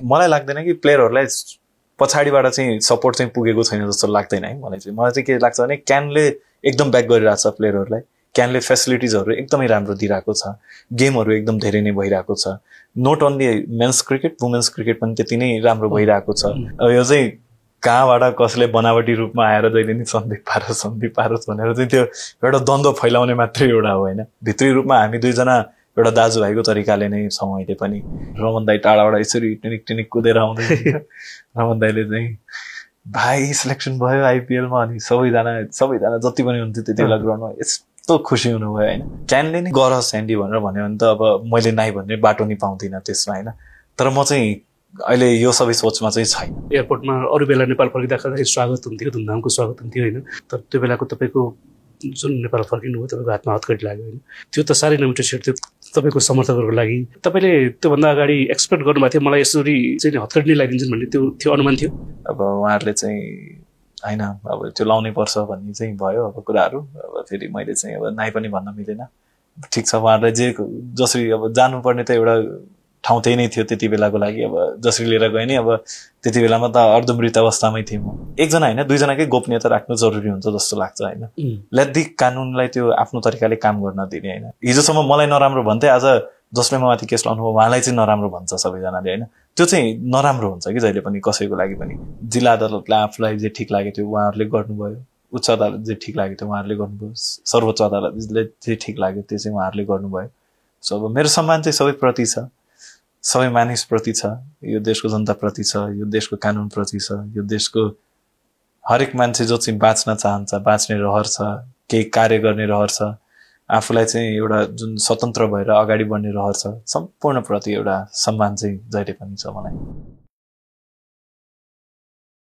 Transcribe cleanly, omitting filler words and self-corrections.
मलाई लाग्दैन कि प्लेयरहरूलाई पछाडिबाट चाहिँ सपोर्ट चाहिँ पुगेको छैन जस्तो लाग्दैन है मलाई चाहिँ के लाग्छ भने क्यानले एकदम ब्याक गरिरहेको छ प्लेयरहरूलाई क्यानले फेसिलिटिजहरू एकदमै राम्रो दिइरहेको छ गेमहरू एकदम धेरै नै भइरहेको छ not only men's cricket women's cricket पनि त्यति नै राम्रो भइरहेको छ अब यो चाहिँ कहाँबाट कसले बनावटी रूपमा आएर जहिले नि सन्दीप पारोस् भनेर चाहिँ त्यो एउटा द्वन्द्व फैलाउने मात्रै एउटा हो होइन भित्री रूपमा हामी दुईजना एउटा दाजुभाइको तरिकाले नै छौँ अहिले पनि रमन दाई टाढाबाट यसरी टिनिक कुदेर आउँदै रमन दाईले चाहिँ भाइ सिलेक्सन भयो आइपिएलमा अनि सबैजना जति पनि हुन्थ्यो त्यति बेला ग्राउन्डमा यस्तो खुसी हुनुभयो होइन क्यानले नै गर स्यान्डी भनेर भन्यो भने त अब मैले नाइ भन्ने बाटो नि पाउँदिनँ त्यसमा होइन तर म चाहिँ अहिले यो सबै सोचमा चाहिँ छैन एयरपोर्टमा अरू बेला नेपाल फर्किँदाखेरि स्वागत हुन्थ्यो धुमधामको स्वागत हुन्थ्यो होइन तर त्यो बेलाको तपाईँको जुन नेपाल फर्किनु भयो तपाईँको हातमा हतकडी लाग्यो होइन त्यो त साह्रै नमिठो सेट थियो तपाईँको समर्थकहरूको लागि तपाईँले त्योभन्दा अगाडि एक्सपेक्ट गर्नुभएको थियो मलाई यसरी चाहिँ हतकडी नै लगाइदिन्छन् भन्ने त्यो अनुमान थियो अब उहाँहरूले चाहिँ होइन अब त्यो लाउनै पर्छ भन्ने चाहिँ भयो अब कुराहरू अब फेरि मैले चाहिँ अब नाइ पनि भन्न मिलेन ठिक छ उहाँहरूलाई जसरी अब जानुपर्ने त एउटा ठाउँ त्यही नै थियो त्यति बेलाको लागि अब जसरी लिएर गएँ नि अब त्यति बेलामा त अर्धमृत अवस्थामै थिएँ म एकजना होइन दुईजनाकै गोपनीयता राख्नु जरुरी हुन्छ जस्तो लाग्छ होइन लेट दि कानुनलाई त्यो आफ्नो तरिकाले काम गर्न दिने होइन हिजोसम्म मलाई नराम्रो भन्थे आज जसले माथि केस लाउनु हो उहाँलाई चाहिँ नराम्रो भन्छ सबैजनाले होइन त्यो चाहिँ नराम्रो हुन्छ कि जहिले पनि कसैको लागि पनि जिल्ला अदालतले आफूलाई जे ठिक लागेको थियो उहाँहरूले गर्नुभयो उच्च अदालत जे ठिक लागेको थियो उहाँहरूले गर्नुभयो सर्वोच्च अदालतले जे ठिक लाग्यो त्यो चाहिँ उहाँहरूले गर्नुभयो सो अब मेरो सम्मान चाहिँ सबैप्रति छ सबै मानिसप्रति छ यो देशको जनताप्रति छ यो देशको कानुनप्रति छ यो देशको हरेक मान्छे जो चाहिँ बाँच्न चाहन्छ बाँच्ने रहर छ केही कार्य गर्ने रहर छ आफूलाई चाहिँ एउटा जुन स्वतन्त्र भएर अगाडि बढ्ने रहर छ सम्पूर्णप्रति एउटा सम्मान चाहिँ जहिले पनि छ मलाई